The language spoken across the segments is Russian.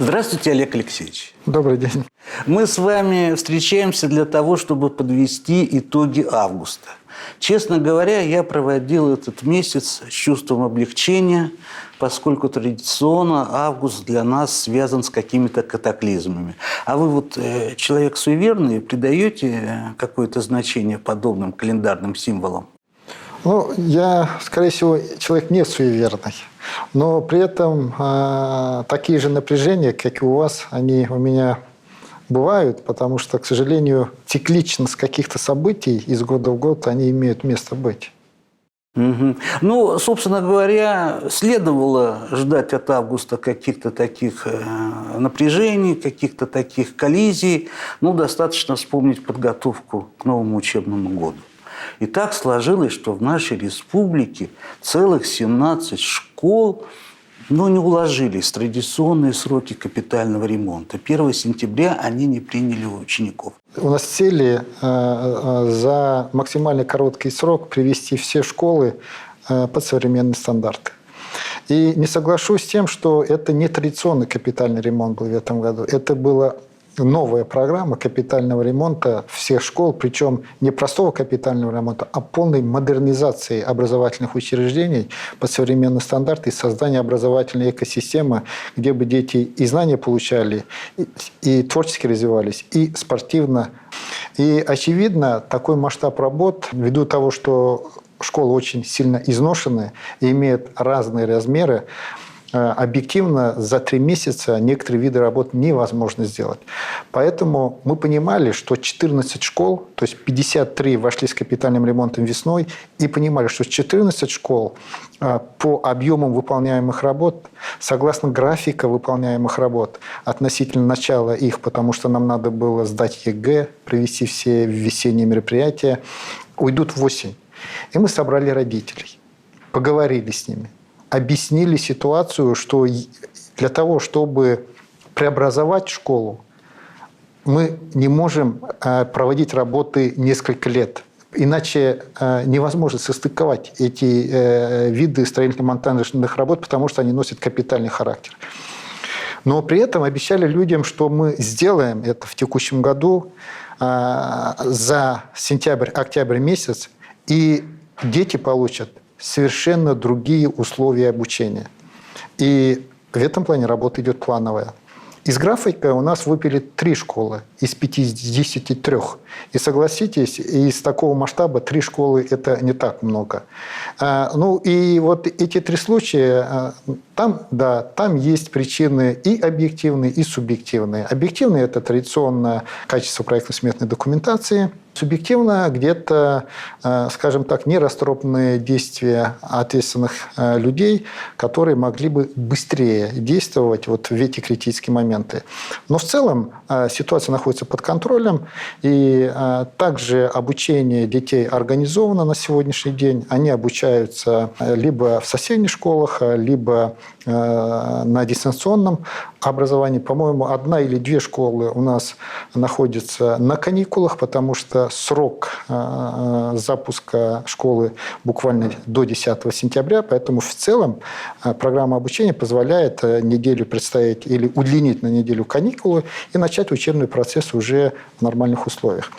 Здравствуйте, Олег Алексеевич. Добрый день. Мы с вами встречаемся для того, чтобы подвести итоги августа. Честно говоря, я проводил этот месяц с чувством облегчения, поскольку традиционно август для нас связан с какими-то катаклизмами. А вы вот человек суеверный, придаете какое-то значение подобным календарным символам? Ну, я, скорее всего, человек не суеверный, но при этом такие же напряжения, как и у вас, они у меня бывают, потому что, к сожалению, цикличность каких-то событий из года в год, они имеют место быть. Угу. Ну, собственно говоря, следовало ждать от августа каких-то таких напряжений, каких-то таких коллизий. Ну, достаточно вспомнить подготовку к новому учебному году. И так сложилось, что в нашей республике целых 17 школ не уложились в традиционные сроки капитального ремонта. 1 сентября они не приняли учеников. У нас цели за максимально короткий срок привести все школы под современные стандарты. И не соглашусь с тем, что это не традиционный капитальный ремонт был в этом году. Это была новая программа капитального ремонта всех школ, причем не простого капитального ремонта, а полной модернизации образовательных учреждений под современные стандарты и создания образовательной экосистемы, где бы дети и знания получали, и творчески развивались, и спортивно. И, очевидно, такой масштаб работ, ввиду того, что школы очень сильно изношены и имеют разные размеры, объективно за 3 месяца некоторые виды работ невозможно сделать. Поэтому мы понимали, что 14 школ, то есть 53 вошли с капитальным ремонтом весной, и понимали, что 14 школ по объемам выполняемых работ, согласно графика выполняемых работ, относительно начала их, потому что нам надо было сдать ЕГЭ, провести все весенние мероприятия, уйдут в осень. И мы собрали родителей, поговорили с ними, объяснили ситуацию, что для того, чтобы преобразовать школу, мы не можем проводить работы несколько лет. Иначе невозможно состыковать эти виды строительно-монтажных работ, потому что они носят капитальный характер. Но при этом обещали людям, что мы сделаем это в текущем году за сентябрь-октябрь месяц, и дети получат совершенно другие условия обучения. И в этом плане работа идет плановая. Из графика у нас выпили 3 школы из 53. И согласитесь, из такого масштаба 3 школы – это не так много. Ну и вот эти 3 случая, там есть причины и объективные, и субъективные. Объективные – это традиционное качество проектно-сметной документации. Субъективно где-то, скажем так, нерасторопные действия ответственных людей, которые могли бы быстрее действовать вот в эти критические моменты. Но в целом ситуация находится под контролем, и также обучение детей организовано на сегодняшний день. Они обучаются либо в соседних школах, либо на дистанционном образовании. По-моему, 1 или 2 школы у нас находятся на каникулах, потому что срок запуска школы буквально до 10 сентября, поэтому в целом программа обучения позволяет неделю представить или удлинить на неделю каникулы и начать учебный процесс уже в нормальных условиях.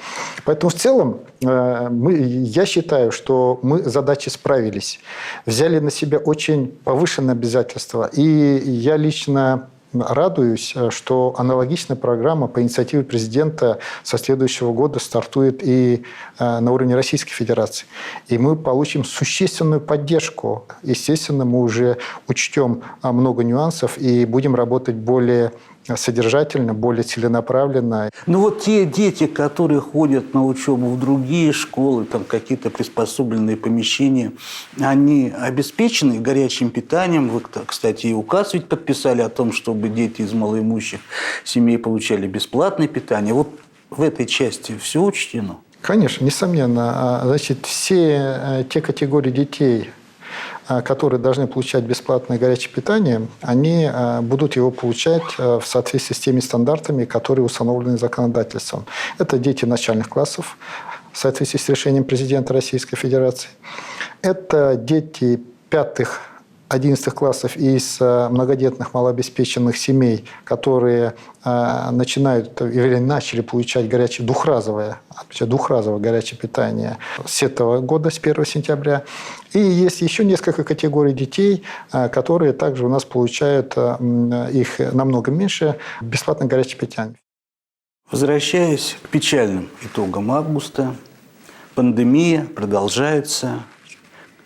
Поэтому в целом я считаю, что мы задачи справились, взяли на себя очень повышенные обязательства, и я лично радуюсь, что аналогичная программа по инициативе президента со следующего года стартует и на уровне Российской Федерации. И мы получим существенную поддержку. Естественно, мы уже учтем много нюансов и будем работать более содержательно, более целенаправленно. Ну вот те дети, которые ходят на учебу в другие школы, там какие-то приспособленные помещения, они обеспечены горячим питанием. Вы, кстати, и указ ведь подписали о том, чтобы дети из малоимущих семей получали бесплатное питание. Вот в этой части все учтено? Конечно, несомненно. Значит, все те категории детей, которые должны получать бесплатное горячее питание, они будут его получать в соответствии с теми стандартами, которые установлены законодательством. Это дети начальных классов, в соответствии с решением президента Российской Федерации. Это дети 5 11 классов из многодетных малообеспеченных семей, которые начинают или начали получать двухразовое горячее питание с этого года, с 1 сентября. И есть еще несколько категорий детей, которые также у нас получают, их намного меньше, бесплатное горячее питание. Возвращаясь к печальным итогам августа, пандемия продолжается.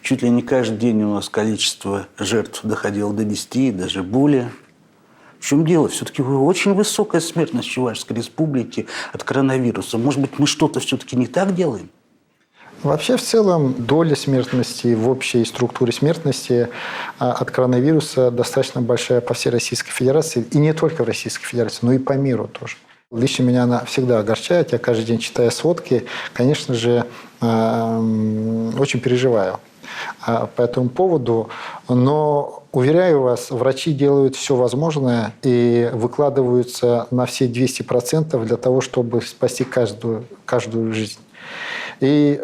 Чуть ли не каждый день у нас количество жертв доходило до 10, даже более. В чем дело? Все-таки очень высокая смертность в Чувашской республике от коронавируса. Может быть, мы что-то все-таки не так делаем? Вообще, в целом, доля смертности в общей структуре смертности от коронавируса достаточно большая по всей Российской Федерации. И не только в Российской Федерации, но и по миру тоже. Лично меня она всегда огорчает. Я каждый день читаю сводки. Конечно же, очень переживаю по этому поводу. Но, уверяю вас, врачи делают все возможное и выкладываются на все 200% для того, чтобы спасти каждую жизнь. И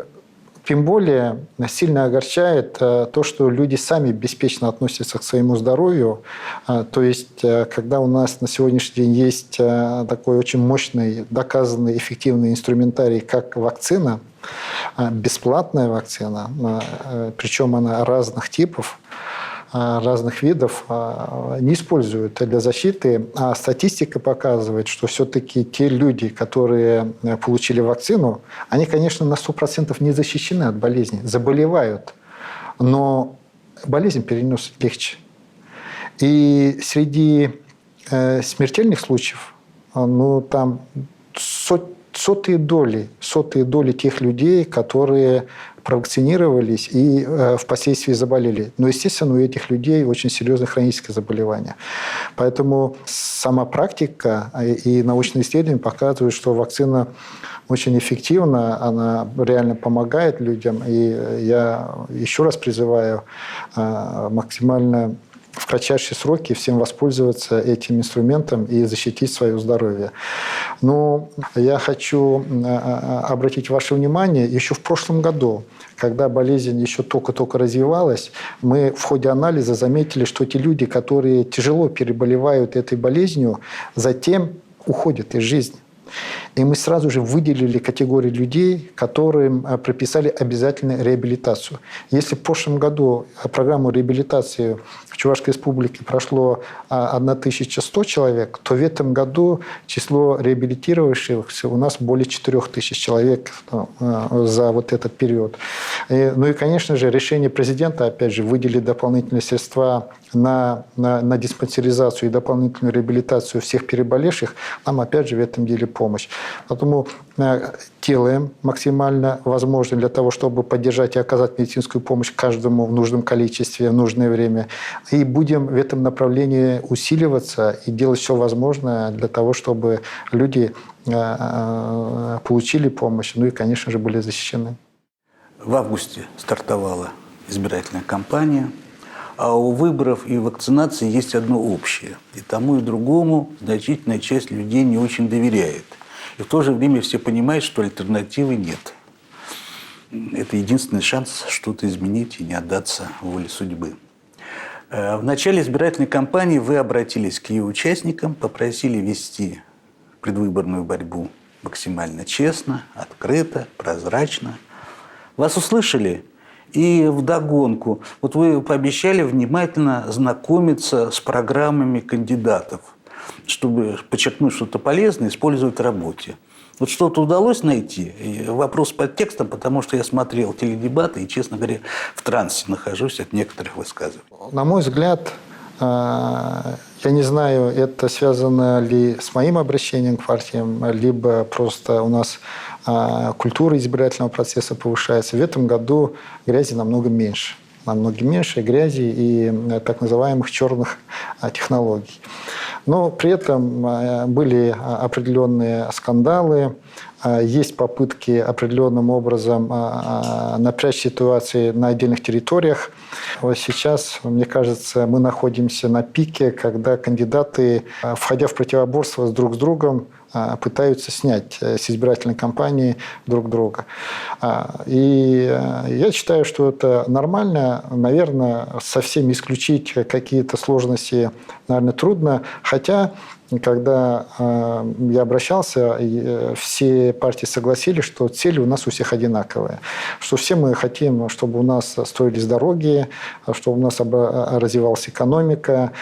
тем более сильно огорчает то, что люди сами беспечно относятся к своему здоровью. То есть, когда у нас на сегодняшний день есть такой очень мощный, доказанный, эффективный инструментарий, как вакцина, бесплатная вакцина, причем она разных типов, разных видов, не используют для защиты. А статистика показывает, что все-таки те люди, которые получили вакцину, они, конечно, на 100% не защищены от болезни, заболевают, но болезнь переносят легче. И среди смертельных случаев, там сотые доли тех людей, которые провакцинировались и впоследствии заболели. Но, естественно, у этих людей очень серьезное хроническое заболевание. Поэтому сама практика и научные исследования показывают, что вакцина очень эффективна, она реально помогает людям. И я еще раз призываю максимально в кратчайшие сроки всем воспользоваться этим инструментом и защитить свое здоровье. Но я хочу обратить ваше внимание, еще в прошлом году, когда болезнь еще только-только развивалась, мы в ходе анализа заметили, что те люди, которые тяжело переболевают этой болезнью, затем уходят из жизни. И мы сразу же выделили категорию людей, которым прописали обязательную реабилитацию. Если в прошлом году программу реабилитации в Чувашской республике прошло 1100 человек, то в этом году число реабилитировавшихся у нас более 4000 человек за вот этот период. Ну и, конечно же, решение президента, опять же, выделить дополнительные средства на диспансеризацию и дополнительную реабилитацию всех переболевших, нам, опять же, в этом деле помощь. Поэтому делаем максимально возможное для того, чтобы поддержать и оказать медицинскую помощь каждому в нужном количестве, в нужное время. И будем в этом направлении усиливаться и делать все возможное для того, чтобы люди получили помощь, ну и, конечно же, были защищены. В августе стартовала избирательная кампания, а у выборов и вакцинации есть одно общее. И тому, и другому значительная часть людей не очень доверяет. И в то же время все понимают, что альтернативы нет. Это единственный шанс что-то изменить и не отдаться воле судьбы. В начале избирательной кампании вы обратились к ее участникам, попросили вести предвыборную борьбу максимально честно, открыто, прозрачно. Вас услышали? И вдогонку, вот вы пообещали внимательно знакомиться с программами кандидатов, чтобы подчеркнуть что-то полезное, использовать в работе. Вот что-то удалось найти? И вопрос под текстом, потому что я смотрел теледебаты и, честно говоря, в трансе нахожусь от некоторых высказываний. На мой взгляд, я не знаю, это связано ли с моим обращением к партиям, либо просто у нас культура избирательного процесса повышается. В этом году грязи намного меньше грязи и так называемых черных технологий. Но при этом были определенные скандалы, есть попытки определенным образом напрячь ситуации на отдельных территориях. Вот сейчас, мне кажется, мы находимся на пике, когда кандидаты, входя в противоборство друг с другом, пытаются снять с избирательной кампании друг друга. И я считаю, что это нормально. Наверное, совсем исключить какие-то сложности, наверное, трудно. Хотя, когда я обращался, все партии согласились, что цели у нас у всех одинаковые. Что все мы хотим, чтобы у нас строились дороги, чтобы у нас развивалась экономика.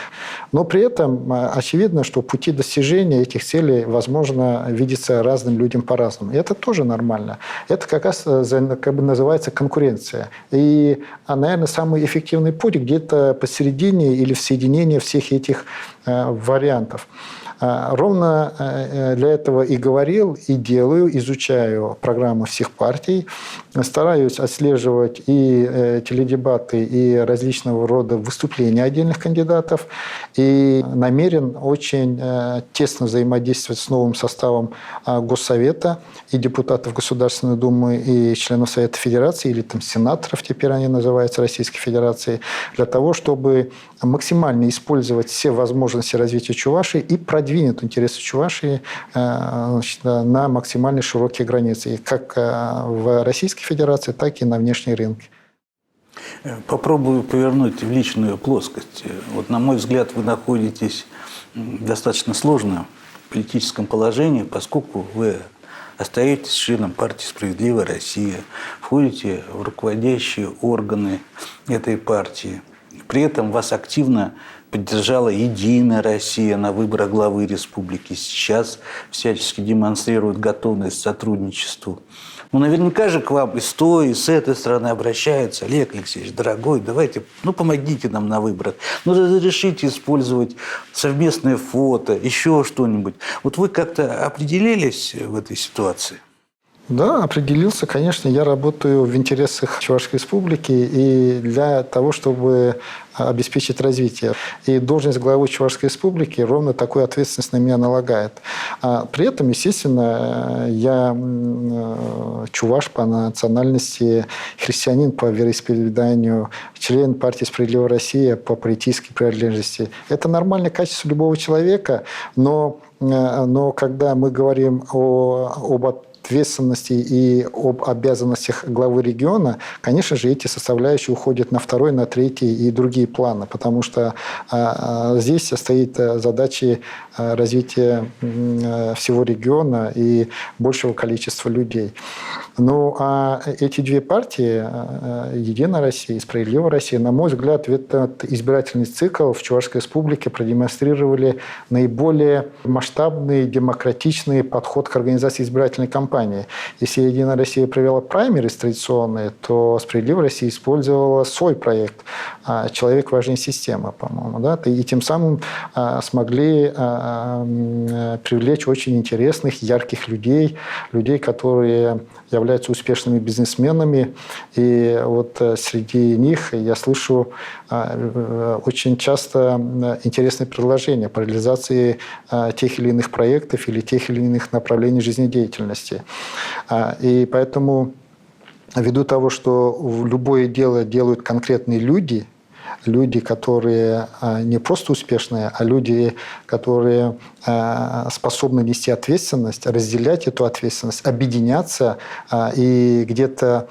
Но при этом очевидно, что пути достижения этих целей, возможно, видятся разным людям по-разному. И это тоже нормально. Это как раз как бы называется конкуренция. И, наверное, самый эффективный путь где-то посередине или в соединении всех этих вариантов. Ровно для этого и говорил, и делаю, изучаю программы всех партий, стараюсь отслеживать и теледебаты, и различного рода выступления отдельных кандидатов, и намерен очень тесно взаимодействовать с новым составом Госсовета и депутатов Государственной Думы, и членов Совета Федерации, или там сенаторов, теперь они называются, Российской Федерации, для того, чтобы максимально использовать все возможности развития Чувашии и продвинуть интересы Чувашии на максимально широкие границы, и как в Российской Федерации, так и на внешние рынки. Попробую повернуть в личную плоскость. Вот, на мой взгляд, вы находитесь в достаточно сложном политическом положении, поскольку вы остаетесь членом партии «Справедливая Россия», входите в руководящие органы этой партии. При этом вас активно поддержала «Единая Россия» на выборах главы республики. Сейчас всячески демонстрирует готовность к сотрудничеству. Ну, наверняка же к вам и с той, и с этой стороны обращаются. Олег Алексеевич, дорогой, давайте, помогите нам на выборах. Разрешите использовать совместное фото, еще что-нибудь. Вот вы как-то определились в этой ситуации? Да, определился. Конечно, я работаю в интересах Чувашской Республики и для того, чтобы обеспечить развитие. И должность главы Чувашской Республики ровно такую ответственность на меня налагает. При этом, естественно, я чуваш по национальности, христианин по вероисповеданию, член партии «Справедливая Россия» по политической принадлежности. Это нормальное качество любого человека, но когда мы говорим об ответственности и об обязанностях главы региона, конечно же, эти составляющие уходят на второй, на третий и другие планы, потому что здесь стоит задача развития всего региона и большего количества людей. Ну, а эти две партии, «Единая Россия» и «Справедливая Россия», на мой взгляд, этот избирательный цикл в Чувашской Республике продемонстрировали наиболее масштабный, демократичный подход к организации избирательной кампании. Если «Единая Россия» провела праймерис традиционные, то «Справедливая Россия» использовала свой проект «Человек важнее системы», по-моему. Да? И тем самым смогли привлечь очень интересных, ярких людей, которые являются успешными бизнесменами. И вот среди них я слышу очень часто интересные предложения по реализации тех или иных проектов или тех или иных направлений жизнедеятельности. И поэтому, ввиду того, что любое дело делают конкретные люди, которые не просто успешные, а люди, которые способны нести ответственность, разделять эту ответственность, объединяться и где-то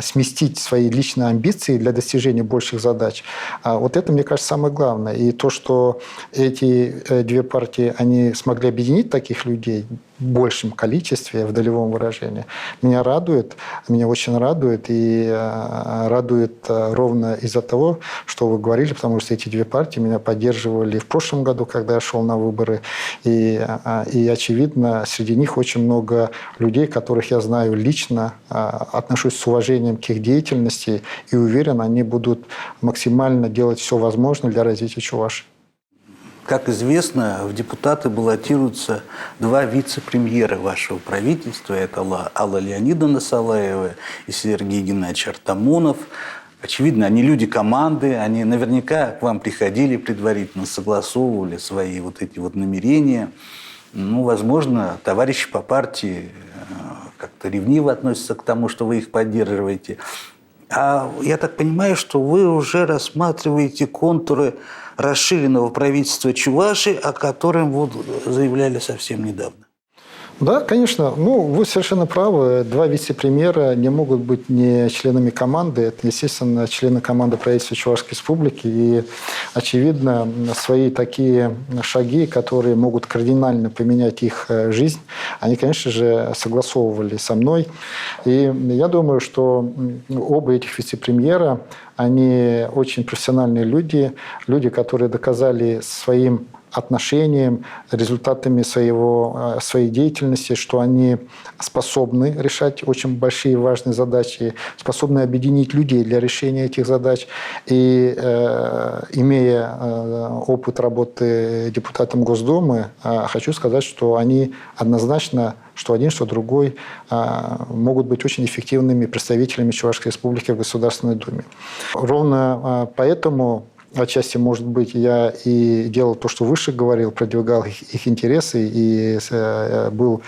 сместить свои личные амбиции для достижения больших задач. Вот это, мне кажется, самое главное. И то, что эти две партии, они смогли объединить таких людей в большем количестве, в долевом выражении, меня очень радует. И радует ровно из-за того, что вы говорили, потому что эти две партии меня поддерживали в прошлом году, когда я шел на выборы. И очевидно, среди них очень много людей, которых я знаю лично, отношусь с уважением к их деятельности и уверен, они будут максимально делать все возможное для развития Чувашии. Как известно, в депутаты баллотируются два вице-премьера вашего правительства. Это Алла Леонидовна Салаева и Сергей Геннадьевич Артамонов. Очевидно, они люди команды, они наверняка к вам приходили предварительно, согласовывали свои вот эти вот намерения. Возможно, товарищи по партии как-то ревниво относятся к тому, что вы их поддерживаете. А я так понимаю, что вы уже рассматриваете контуры расширенного правительства Чувашии, о котором заявляли совсем недавно. Да, конечно. Ну, вы совершенно правы. Два вице-премьера не могут быть не членами команды. Это, естественно, члены команды правительства Чувашской Республики. И, очевидно, свои такие шаги, которые могут кардинально поменять их жизнь, они, конечно же, согласовывали со мной. И я думаю, что оба этих вице-премьера, они очень профессиональные люди, люди, которые доказали своим отношением, результатами своей деятельности, что они способны решать очень большие и важные задачи, способны объединить людей для решения этих задач. И имея опыт работы депутатом Госдумы, хочу сказать, что они однозначно, что один, что другой, могут быть очень эффективными представителями Чувашской Республики в Государственной Думе. Ровно поэтому отчасти, может быть, я и делал то, что выше говорил, продвигал их интересы и был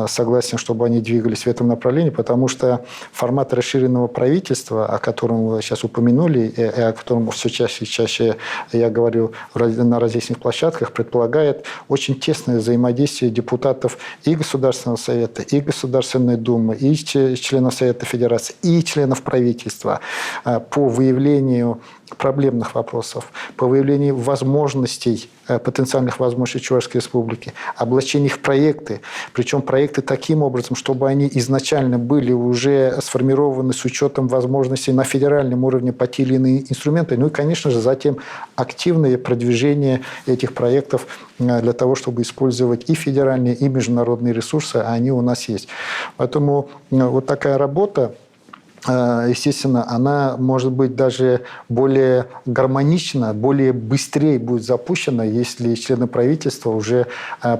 согласен, чтобы они двигались в этом направлении, потому что формат расширенного правительства, о котором вы сейчас упомянули, и о котором все чаще и чаще я говорю на различных площадках, предполагает очень тесное взаимодействие депутатов и Государственного совета, и Государственной Думы, и членов Совета Федерации, и членов правительства по выявлению проблемных вопросов, по выявлению возможностей, потенциальных возможностей Чувашской Республики, облачение их в проекты, причем проекты таким образом, чтобы они изначально были уже сформированы с учетом возможностей на федеральном уровне по те или иные инструменты, ну и, конечно же, затем активное продвижение этих проектов для того, чтобы использовать и федеральные, и международные ресурсы, а они у нас есть. Поэтому вот такая работа, естественно, она может быть даже более гармонична, более быстрее будет запущена, если члены правительства, уже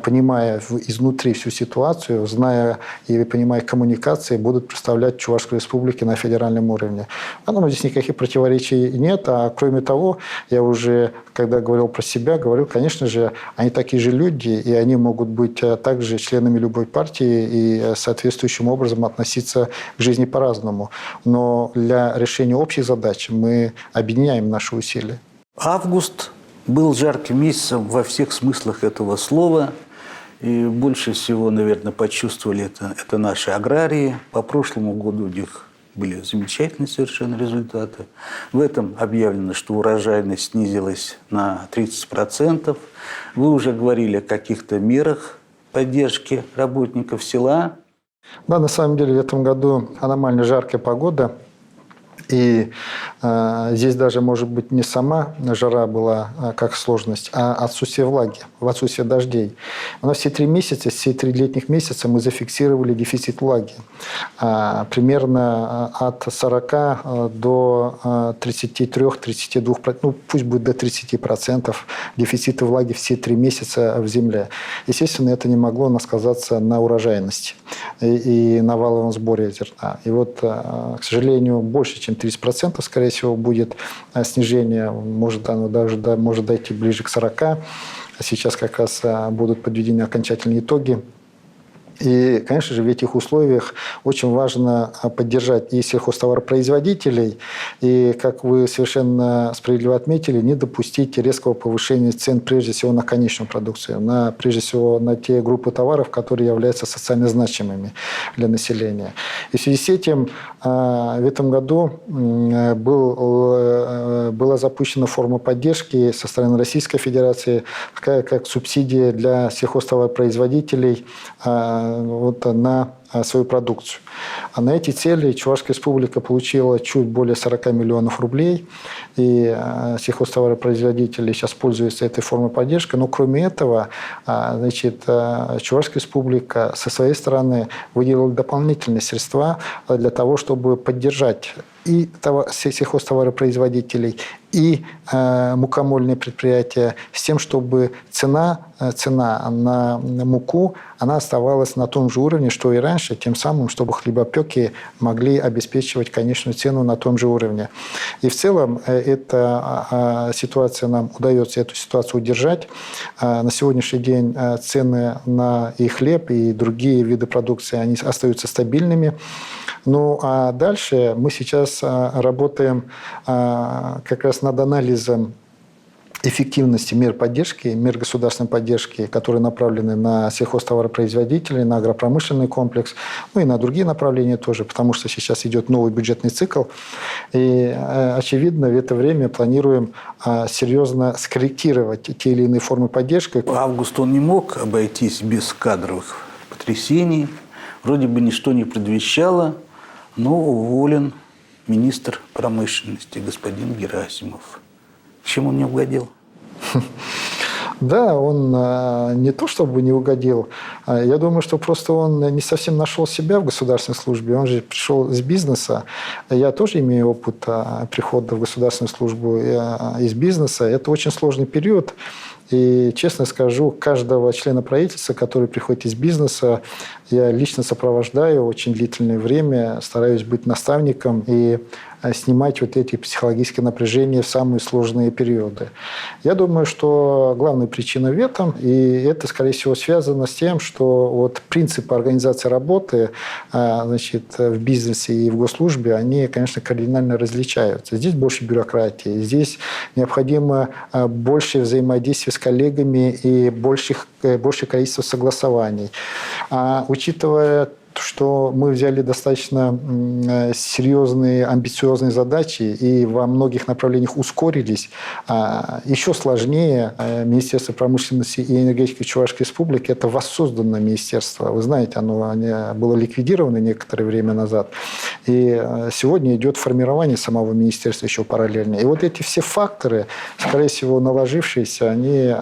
понимая изнутри всю ситуацию, зная и понимая коммуникации, будут представлять Чувашскую Республику на федеральном уровне. Здесь никаких противоречий нет. А кроме того, я уже, когда говорил про себя, говорил, конечно же, они такие же люди, и они могут быть также членами любой партии и соответствующим образом относиться к жизни по-разному. Но для решения общих задач мы объединяем наши усилия. Август был жарким месяцем во всех смыслах этого слова. И больше всего, наверное, почувствовали это наши аграрии. По прошлому году у них были замечательные совершенно результаты. В этом объявлено, что урожайность снизилась на 30%. Вы уже говорили о каких-то мерах поддержки работников села. Да, на самом деле в этом году аномально жаркая погода. И здесь даже, может быть, не сама жара была как сложность, а отсутствие влаги, в отсутствие дождей. У нас все 3 месяца, все 3 летних месяца мы зафиксировали дефицит влаги. Примерно от 40 до 33-32%, ну пусть будет до 30% дефицита влаги все 3 месяца в земле. Естественно, это не могло сказаться на урожайности и на валовом сборе зерна. И вот, к сожалению, больше, чем 30%, скорее всего, будет снижение. Может, оно даже может дойти ближе к 40%. Сейчас как раз будут подведены окончательные итоги. И, конечно же, в этих условиях очень важно поддержать и сельхозтоваропроизводителей, и, как вы совершенно справедливо отметили, не допустить резкого повышения цен, прежде всего, на конечную продукцию, прежде всего на те группы товаров, которые являются социально значимыми для населения. И в связи с этим в этом году была запущена форма поддержки со стороны Российской Федерации, как субсидия для сельхозтоваропроизводителей на свою продукцию. А на эти цели Чувашская Республика получила чуть более 40 миллионов рублей, и сельхозтоваропроизводители сейчас пользуются этой формой поддержки. Но кроме этого, Чувашская Республика со своей стороны выделила дополнительные средства для того, чтобы поддержать и сельхозтоваропроизводителей, и мукомольные предприятия, с тем, чтобы цена на муку она оставалась на том же уровне, что и раньше, тем самым, чтобы хлебопеки могли обеспечивать конечную цену на том же уровне. И в целом эта ситуация, нам удается эту ситуацию удержать. На сегодняшний день цены на и хлеб, и другие виды продукции они остаются стабильными. Ну а дальше мы сейчас работаем как раз над анализом эффективности мер поддержки, мер государственной поддержки, которые направлены на сельхозтоваропроизводителей, на агропромышленный комплекс, ну и на другие направления тоже, потому что сейчас идет новый бюджетный цикл. И, очевидно, в это время планируем серьезно скорректировать те или иные формы поддержки. Август он не мог обойтись без кадровых потрясений. Вроде бы ничто не предвещало, но уволен министр промышленности господин Герасимов. Чем он не угодил? Да, он не то чтобы не угодил, я думаю, что просто он не совсем нашел себя в государственной службе. Он же пришел из бизнеса. Я тоже имею опыт прихода в государственную службу из бизнеса. Это очень сложный период. И, честно скажу, каждого члена правительства, который приходит из бизнеса, я лично сопровождаю очень длительное время, стараюсь быть наставником и снимать вот эти психологические напряжения в самые сложные периоды. Я думаю, что главная причина в этом, и это, скорее всего, связано с тем, что вот принципы организации работы в бизнесе и в госслужбе, они, конечно, кардинально различаются. Здесь больше бюрократии, здесь необходимо больше взаимодействия с коллегами и большее количество согласований. Учитывая, что мы взяли достаточно серьезные, амбициозные задачи и во многих направлениях ускорились, еще сложнее Министерство промышленности и энергетики Чувашской Республики – это воссозданное министерство. Вы знаете, оно было ликвидировано некоторое время назад. И сегодня идет формирование самого министерства еще параллельно. И вот эти все факторы, скорее всего, наложившиеся, они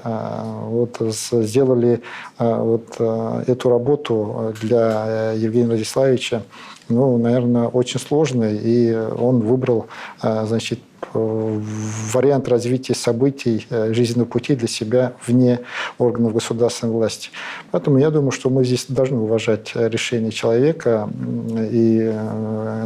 сделали эту работу для Евгения Радиславовича, наверное, очень сложный, и он выбрал, вариант развития событий, жизненного пути для себя вне органов государственной власти. Поэтому я думаю, что мы здесь должны уважать решение человека и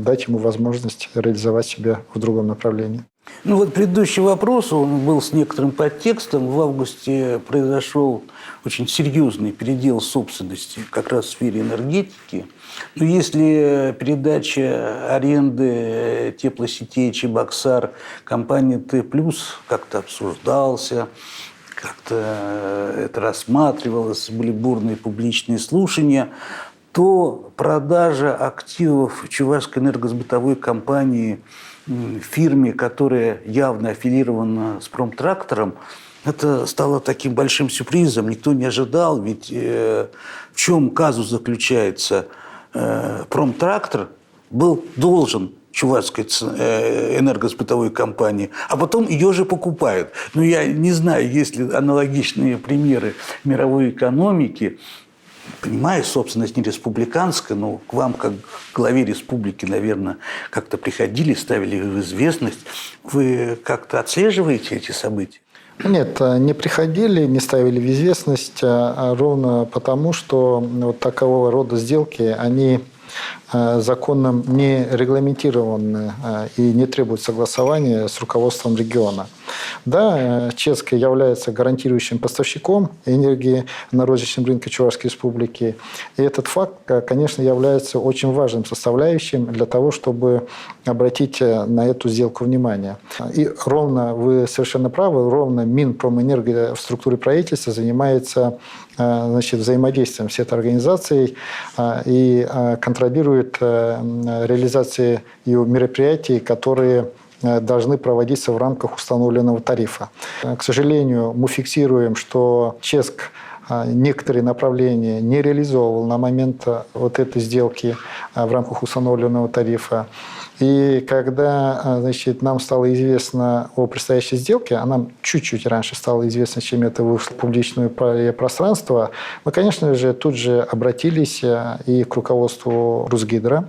дать ему возможность реализовать себя в другом направлении. Предыдущий вопрос, он был с некоторым подтекстом. В августе произошел очень серьезный передел собственности как раз в сфере энергетики. Но если передача аренды теплосетей Чебоксар компании Т+, как-то обсуждался, как-то это рассматривалось, были бурные публичные слушания, то продажа активов Чувашской энергосбытовой компании фирме, которая явно аффилирована с Промтрактором, это стало таким большим сюрпризом. Никто не ожидал, ведь в чем казус заключается? Промтрактор был должен Чувашской энергосбытовой компании, а потом ее же покупают. Я не знаю, есть ли аналогичные примеры мировой экономики. Понимаю, собственность не республиканская, но к вам, как к главе республики, наверное, как-то приходили, ставили в известность. Вы как-то отслеживаете эти события? Нет, не приходили, не ставили в известность, ровно потому, что вот такового рода сделки, они законом не регламентированы и не требуют согласования с руководством региона. Да, ЧЭСК является гарантирующим поставщиком энергии на розничном рынке Чувашской Республики. И этот факт, конечно, является очень важным составляющим для того, чтобы обратить на эту сделку внимание. И ровно, вы совершенно правы, ровно Минпромэнерго в структуре правительства занимается взаимодействием с этой организацией и контролирует реализацию ее мероприятий, которые должны проводиться в рамках установленного тарифа. К сожалению, мы фиксируем, что ЧЭСК некоторые направления не реализовывал на момент вот этой сделки в рамках установленного тарифа. И когда нам стало известно о предстоящей сделке, а нам чуть-чуть раньше стало известно, чем это вышло в публичное пространство, мы, конечно же, тут же обратились и к руководству Русгидро,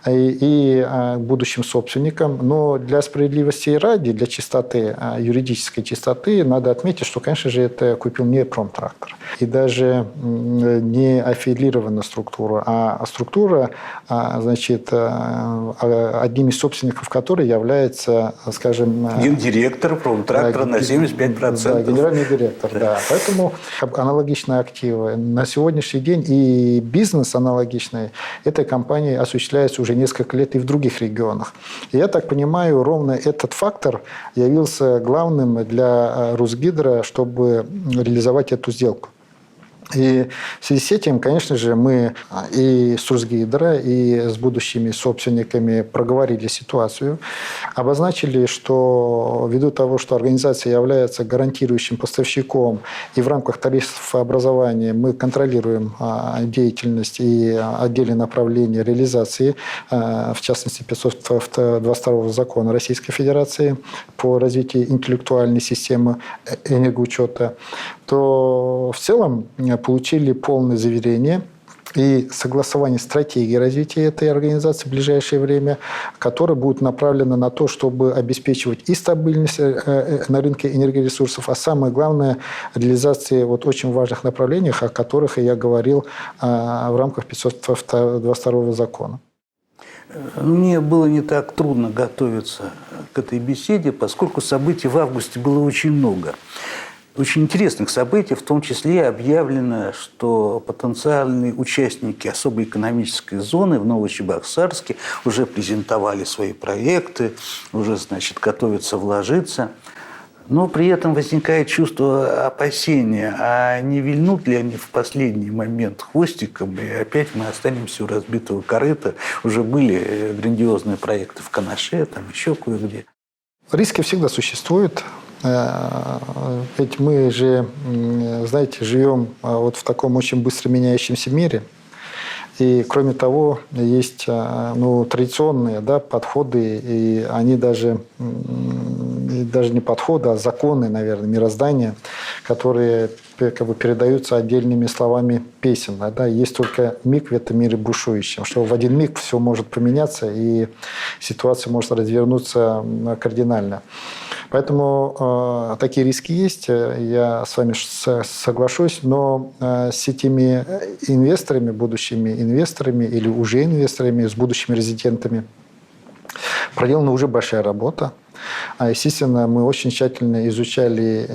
и к будущим собственникам. Но для справедливости и ради, для чистоты, юридической чистоты, надо отметить, что, конечно же, это купил не Промтрактор. И даже не аффилированная структура, а структура, одним из собственников которой является, скажем... Гендиректор Промтрактора на 75%. Да, генеральный директор, да. Поэтому аналогичные активы. На сегодняшний день и бизнес аналогичный этой компании осуществляется уже уже несколько лет и в других регионах. И я так понимаю, ровно этот фактор явился главным для Русгидро, чтобы реализовать эту сделку. И в связи с этим, конечно же, мы и с Русгидро, и с будущими собственниками проговорили ситуацию, обозначили, что ввиду того, что организация является гарантирующим поставщиком, и в рамках тарифообразования мы контролируем деятельность и отдельные направления реализации, в частности, 522 закона Российской Федерации по развитию интеллектуальной системы энергоучета, то в целом получили полное заверение и согласование стратегии развития этой организации в ближайшее время, которая будет направлена на то, чтобы обеспечивать и стабильность на рынке энергоресурсов, а самое главное – реализации вот очень важных направлений, о которых я говорил в рамках 522 закона. Мне было не так трудно готовиться к этой беседе, поскольку событий в августе было очень много. Очень интересных событий, в том числе объявлено, что потенциальные участники особой экономической зоны в Новочебоксарске уже презентовали свои проекты, уже, значит, готовятся вложиться. Но при этом возникает чувство опасения, а не вильнут ли они в последний момент хвостиком, и опять мы останемся у разбитого корыта. Уже были грандиозные проекты в Канаше, там еще кое-где. Риски всегда существуют. Ведь мы же, знаете, живем вот в таком очень быстро меняющемся мире. И, кроме того, есть традиционные подходы, и они даже не подходы, а законы, наверное, мироздания, которые передаются отдельными словами песен. Есть только миг в этом мире бушующем, что в один миг все может поменяться, и ситуация может развернуться кардинально. Поэтому такие риски есть, я с вами соглашусь, но с этими инвесторами, будущими инвесторами или уже инвесторами, с будущими резидентами проделана уже большая работа. Естественно, мы очень тщательно изучали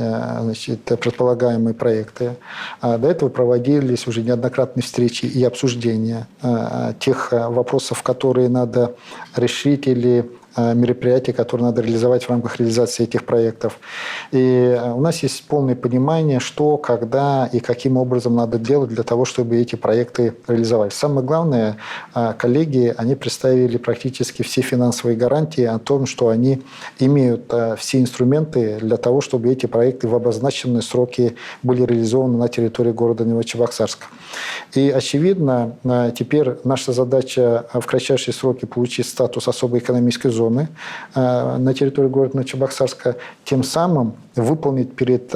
предполагаемые проекты. До этого проводились уже неоднократные встречи и обсуждения тех вопросов, которые надо решить, или мероприятия, которые надо реализовать в рамках реализации этих проектов. И у нас есть полное понимание, что, когда и каким образом надо делать для того, чтобы эти проекты реализовать. Самое главное, коллеги, они представили практически все финансовые гарантии о том, что они имеют все инструменты для того, чтобы эти проекты в обозначенные сроки были реализованы на территории города Новочебоксарска. И, очевидно, теперь наша задача в кратчайшие сроки получить статус особой экономической зоны на территории города Новочебоксарска, тем самым выполнить перед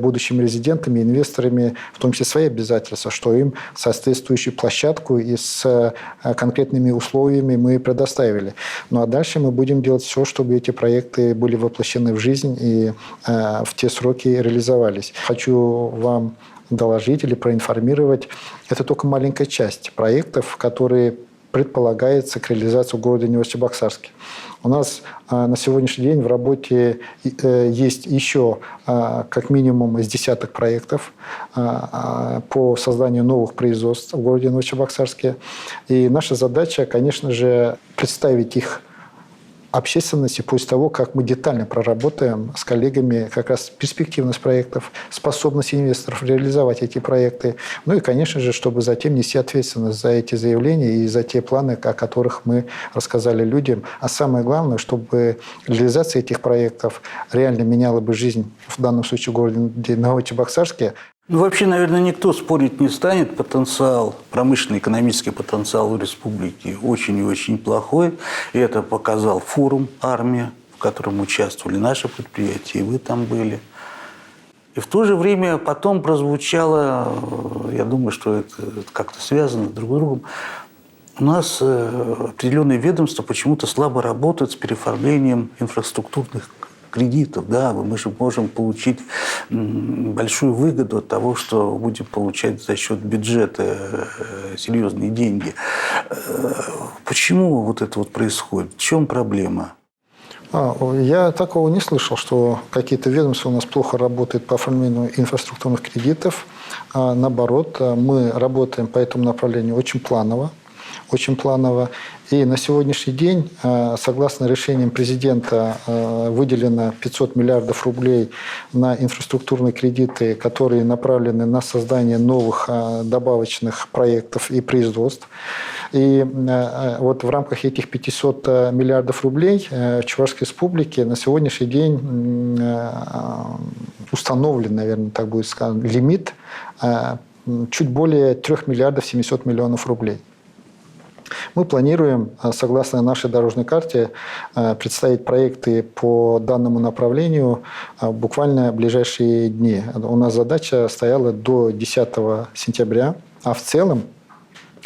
будущими резидентами, инвесторами, в том числе свои обязательства, что им соответствующую площадку и с конкретными условиями мы предоставили. Ну а дальше мы будем делать все, чтобы эти проекты были воплощены в жизнь и в те сроки реализовались. Хочу вам доложить или проинформировать, это только маленькая часть проектов, которые предполагается к реализации в городе Новочебоксарске. У нас на сегодняшний день в работе есть еще как минимум из десяток проектов по созданию новых производств в городе Новочебоксарске. И наша задача, конечно же, представить их общественности после того, как мы детально проработаем с коллегами как раз перспективность проектов, способность инвесторов реализовать эти проекты. Ну и, конечно же, чтобы затем нести ответственность за эти заявления и за те планы, о которых мы рассказали людям. А самое главное, чтобы реализация этих проектов реально меняла бы жизнь, в данном случае в городе Новочебоксарске. Ну, вообще, наверное, никто спорить не станет. Потенциал, промышленный, экономический потенциал у республики очень и очень плохой. И это показал форум «Армия», в котором участвовали наши предприятия, и вы там были. И в то же время потом прозвучало, я думаю, что это как-то связано друг с другом, у нас определенные ведомства почему-то слабо работают с переоформлением инфраструктурных кредитов, да, мы же можем получить большую выгоду от того, что будем получать за счет бюджета серьезные деньги. Почему вот это вот происходит? В чем проблема? Я такого не слышал, что какие-то ведомства у нас плохо работают по оформлению инфраструктурных кредитов. Наоборот, мы работаем по этому направлению очень планово. очень планово. И на сегодняшний день, согласно решениям президента, выделено 500 миллиардов рублей на инфраструктурные кредиты, которые направлены на создание новых добавочных проектов и производств. И вот в рамках этих 500 миллиардов рублей в Чувашской Республике на сегодняшний день установлен, наверное, так будет сказано, лимит чуть более 3 миллиардов 700 миллионов рублей. Мы планируем, согласно нашей дорожной карте, представить проекты по данному направлению буквально в ближайшие дни. У нас задача стояла до 10 сентября, а в целом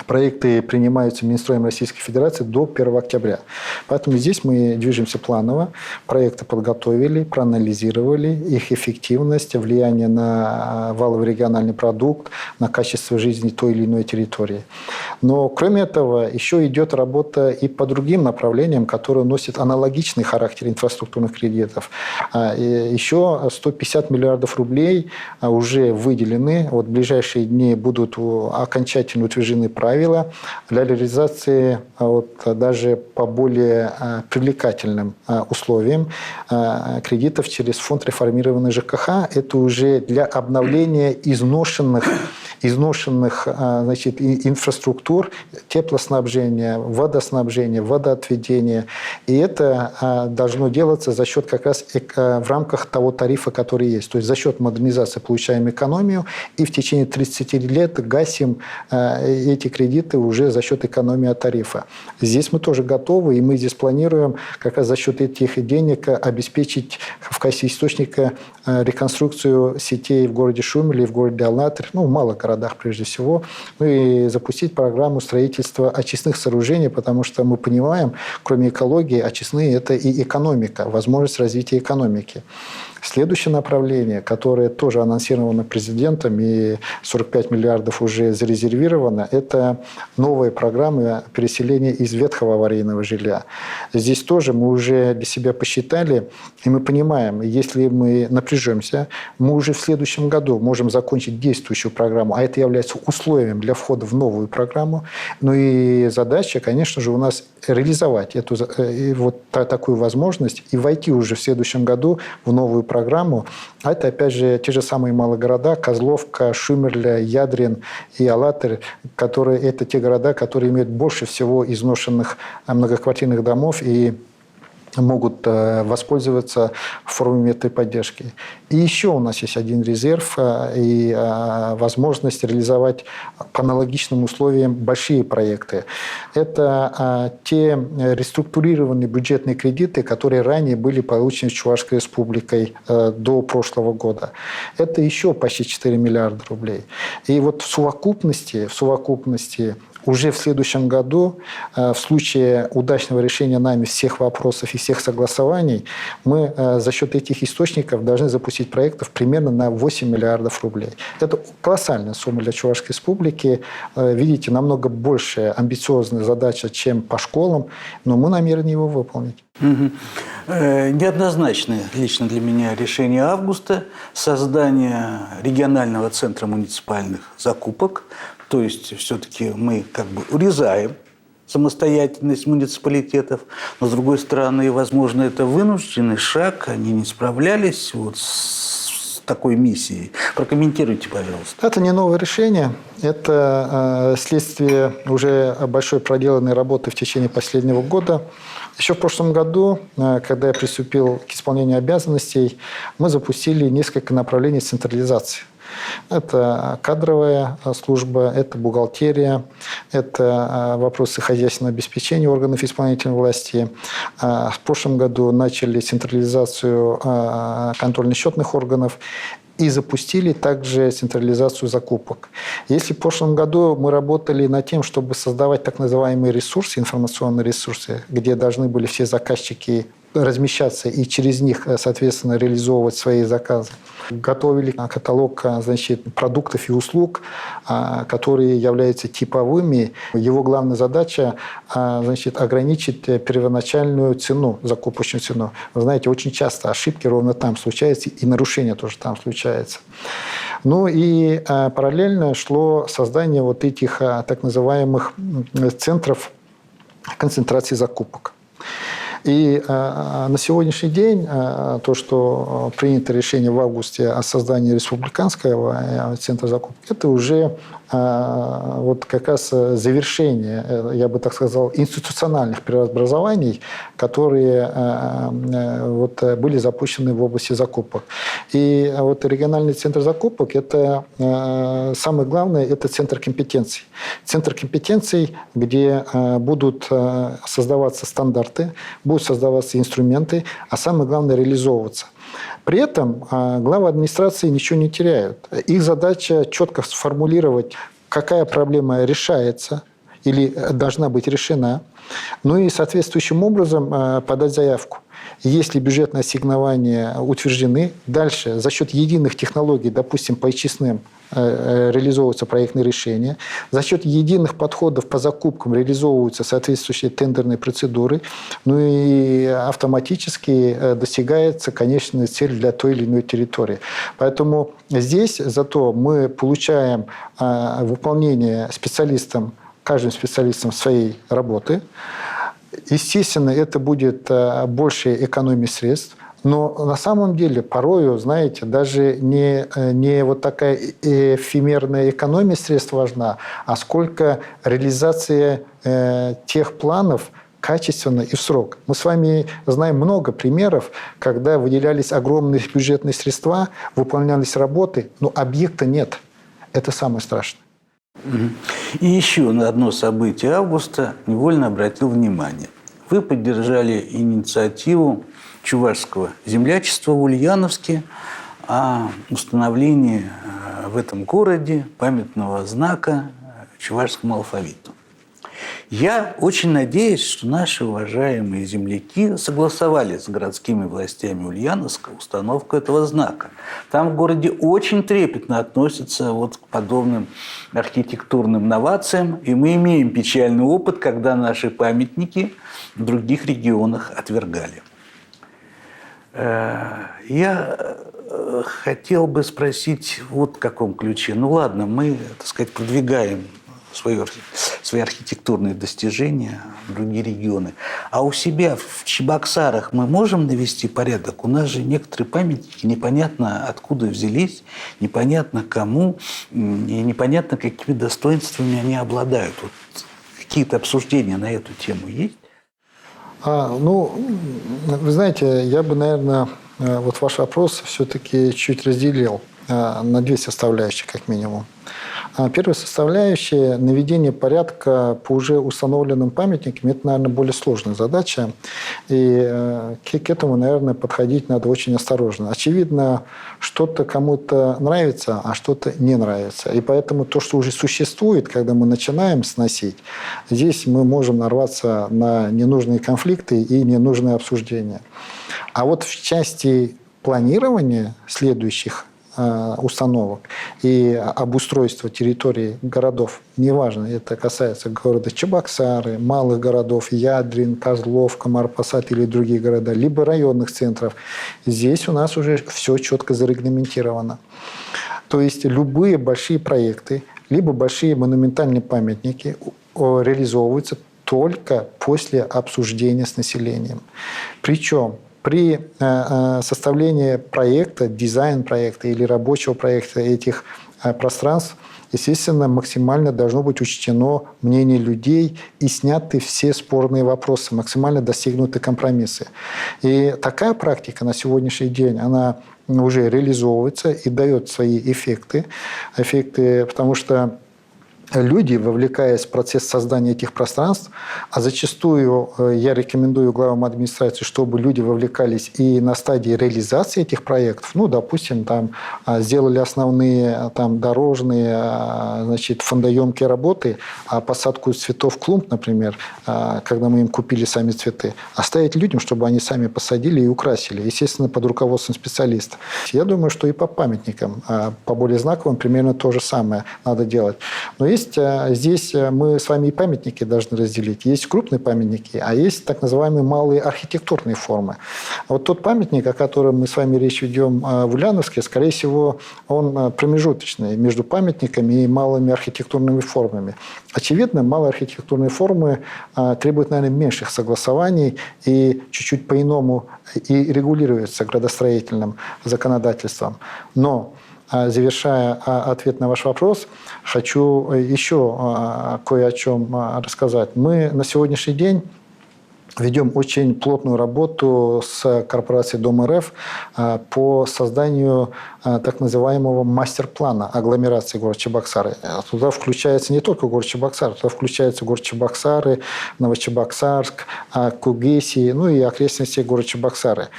проекты принимаются Минстроем Российской Федерации до 1 октября. Поэтому здесь мы движемся планово. Проекты подготовили, проанализировали их эффективность, влияние на валовый региональный продукт, на качество жизни той или иной территории. Но кроме этого еще идет работа и по другим направлениям, которые носят аналогичный характер инфраструктурных кредитов. Еще 150 миллиардов рублей уже выделены. Вот в ближайшие дни будут окончательно утверждены правила для реализации даже по более привлекательным условиям кредитов через фонд реформированной ЖКХ. Это уже для обновления изношенных значит, инфраструктур, теплоснабжения, водоснабжения, водоотведения. И это должно делаться за счет как раз в рамках того тарифа, который есть. То есть за счет модернизации получаем экономию, и в течение 30 лет гасим эти кредиты уже за счет экономии от тарифа. Здесь мы тоже готовы, и мы здесь планируем как раз за счет этих денег обеспечить в качестве источника реконструкцию сетей в городе Шумиле и в городе Алатырь, в малых городах прежде всего, и запустить программу строительства очистных сооружений, потому что мы понимаем, кроме экологии, очистные – это и экономика, возможность развития экономики. Следующее направление, которое тоже анонсировано президентом, и 45 миллиардов уже зарезервировано, это новые программы переселения из ветхого аварийного жилья. Здесь тоже мы уже для себя посчитали, и мы понимаем, если мы напряжемся, мы уже в следующем году можем закончить действующую программу, а это является условием для входа в новую программу. Ну и задача, конечно же, у нас реализовать такую возможность и войти уже в следующем году в новую программу. А это, опять же, те же самые малые города: Козловка, Шумерля, Ядрин и Алатырь, это те города, которые имеют больше всего изношенных многоквартирных домов и могут воспользоваться формами этой поддержки. И еще у нас есть один резерв и возможность реализовать по аналогичным условиям большие проекты. Это те реструктурированные бюджетные кредиты, которые ранее были получены Чувашской Республикой до прошлого года. Это еще почти 4 миллиарда рублей. И вот в совокупности уже в следующем году, в случае удачного решения нами всех вопросов и всех согласований, мы за счет этих источников должны запустить проектов примерно на 8 миллиардов рублей. Это колоссальная сумма для Чувашской Республики. Видите, намного больше амбициозная задача, чем по школам, но мы намерены его выполнить. Неоднозначное лично для меня решение августа – создание регионального центра муниципальных закупок. То есть все-таки мы как бы урезаем самостоятельность муниципалитетов, но с другой стороны, возможно, это вынужденный шаг, они не справлялись с такой миссией. Прокомментируйте, пожалуйста. Это не новое решение, это следствие уже большой проделанной работы в течение последнего года. Еще в прошлом году, когда я приступил к исполнению обязанностей, мы запустили несколько направлений централизации. Это кадровая служба, это бухгалтерия, это вопросы хозяйственного обеспечения органов исполнительной власти. В прошлом году начали централизацию контрольно-счетных органов и запустили также централизацию закупок. Если в прошлом году мы работали над тем, чтобы создавать так называемые ресурсы, информационные ресурсы, где должны были все заказчики размещаться и через них, соответственно, реализовывать свои заказы. Готовили каталог, значит, продуктов и услуг, которые являются типовыми. Его главная задача, значит, ограничить первоначальную цену, закупочную цену. Вы знаете, очень часто ошибки ровно там случаются, и нарушения тоже там случаются. Ну и параллельно шло создание вот этих так называемых центров концентрации закупок. И на сегодняшний день то, что принято решение в августе о создании республиканского центра закупок, это уже вот как раз завершение, я бы так сказал, институциональных преобразований, которые вот были запущены в области закупок. И вот региональный центр закупок – это самое главное, это центр компетенций. Центр компетенций, где будут создаваться стандарты, будут создаваться инструменты, а самое главное – реализовываться. При этом главы администрации ничего не теряют. Их задача четко сформулировать, какая проблема решается или должна быть решена, ну и соответствующим образом подать заявку. Если бюджетные ассигнования утверждены, дальше за счет единых технологий, допустим, по исчисленным, реализовываются проектные решения, за счет единых подходов по закупкам реализовываются соответствующие тендерные процедуры, ну и автоматически достигается конечная цель для той или иной территории. Поэтому здесь зато мы получаем выполнение каждым специалистом своей работы. Естественно, это будет больше экономии средств, но на самом деле порою, знаете, даже не вот такая эфемерная экономия средств важна, а сколько реализация тех планов качественно и в срок. Мы с вами знаем много примеров, когда выделялись огромные бюджетные средства, выполнялись работы, но объекта нет. Это самое страшное. И еще на одно событие августа невольно обратил внимание. Вы поддержали инициативу чувашского землячества в Ульяновске о установлении в этом городе памятного знака чувашскому алфавиту. Я очень надеюсь, что наши уважаемые земляки согласовали с городскими властями Ульяновска установку этого знака. Там в городе очень трепетно относятся вот к подобным архитектурным новациям, и мы имеем печальный опыт, когда наши памятники в других регионах отвергали. Я хотел бы спросить вот в каком ключе. Ну ладно, мы, так сказать, продвигаем свои архитектурные достижения в другие регионы. А у себя в Чебоксарах мы можем навести порядок? У нас же некоторые памятники непонятно откуда взялись, непонятно кому, и непонятно какими достоинствами они обладают. Вот какие-то обсуждения на эту тему есть? Ну, вы знаете, я бы, наверное, вот ваш вопрос все-таки чуть разделил на две составляющие, как минимум. Первая составляющая – наведение порядка по уже установленным памятникам. Это, наверное, более сложная задача. И к этому, наверное, подходить надо очень осторожно. Очевидно, что-то кому-то нравится, а что-то не нравится. И поэтому то, что уже существует, когда мы начинаем сносить, здесь мы можем нарваться на ненужные конфликты и ненужные обсуждения. А вот в части планирования следующих установок и обустройства территории городов, неважно, это касается города Чебоксары, малых городов, Ядрин, Козлов, Комар-Посад или другие города, либо районных центров, здесь у нас уже все четко зарегламентировано. То есть любые большие проекты, либо большие монументальные памятники реализовываются только после обсуждения с населением. Причем при составлении проекта, дизайн-проекта или рабочего проекта этих пространств, естественно, максимально должно быть учтено мнение людей и сняты все спорные вопросы, максимально достигнуты компромиссы. И такая практика на сегодняшний день, она уже реализовывается и дает свои эффекты, потому что люди, вовлекаясь в процесс создания этих пространств, а зачастую я рекомендую главам администрации, чтобы люди вовлекались и на стадии реализации этих проектов. Ну, допустим, там сделали основные дорожные, значит, фондоемкие работы, посадку цветов клумб, например, когда мы им купили сами цветы, оставить людям, чтобы они сами посадили и украсили, естественно, под руководством специалистов. Я думаю, что и по памятникам, по более знаковым примерно то же самое надо делать. Но есть есть здесь мы с вами и памятники должны разделить. Есть крупные памятники, а есть так называемые малые архитектурные формы. Вот тот памятник, о котором мы с вами речь ведем в Ульяновске, скорее всего, он промежуточный между памятниками и малыми архитектурными формами. Очевидно, малые архитектурные формы требуют, наверное, меньших согласований и чуть-чуть по-иному и регулируются градостроительным законодательством. Но, завершая ответ на ваш вопрос, хочу еще кое о чем рассказать. Мы на сегодняшний день ведем очень плотную работу с корпорацией Дом РФ по созданию так называемого мастер-плана агломерации города Чебоксары. Туда включается не только город Чебоксары, туда включается город Чебоксары, Новочебоксарск, Кугесия, ну и окрестности города Чебоксары.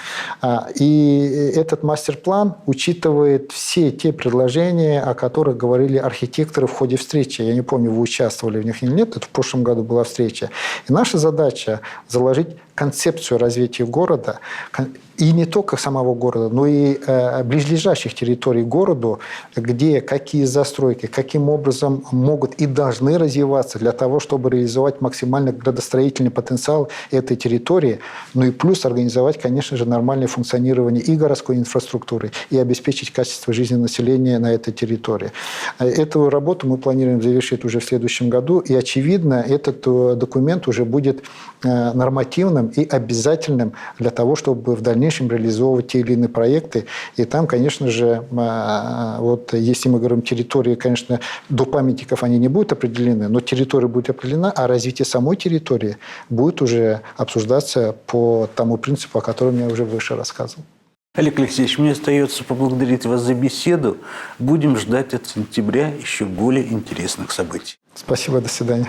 И этот мастер-план учитывает все те предложения, о которых говорили архитекторы в ходе встречи. Я не помню, вы участвовали в них или нет, это в прошлом году была встреча. И наша задача заложить концепцию развития города, и не только самого города, но и близлежащих территорий к городу, где какие застройки, каким образом могут и должны развиваться для того, чтобы реализовать максимально градостроительный потенциал этой территории, ну и плюс организовать, конечно же, нормальное функционирование и городской инфраструктуры, и обеспечить качество жизни населения на этой территории. Эту работу мы планируем завершить уже в следующем году, и, очевидно, этот документ уже будет нормативным и обязательным для того, чтобы в дальнейшем реализовывать те или иные проекты. И там, конечно же, вот если мы говорим территории, конечно, до памятников они не будут определены, но территория будет определена, а развитие самой территории будет уже обсуждаться по тому принципу, о котором я уже выше рассказывал. Олег Алексеевич, мне остается поблагодарить вас за беседу. Будем ждать от сентября еще более интересных событий. Спасибо, до свидания.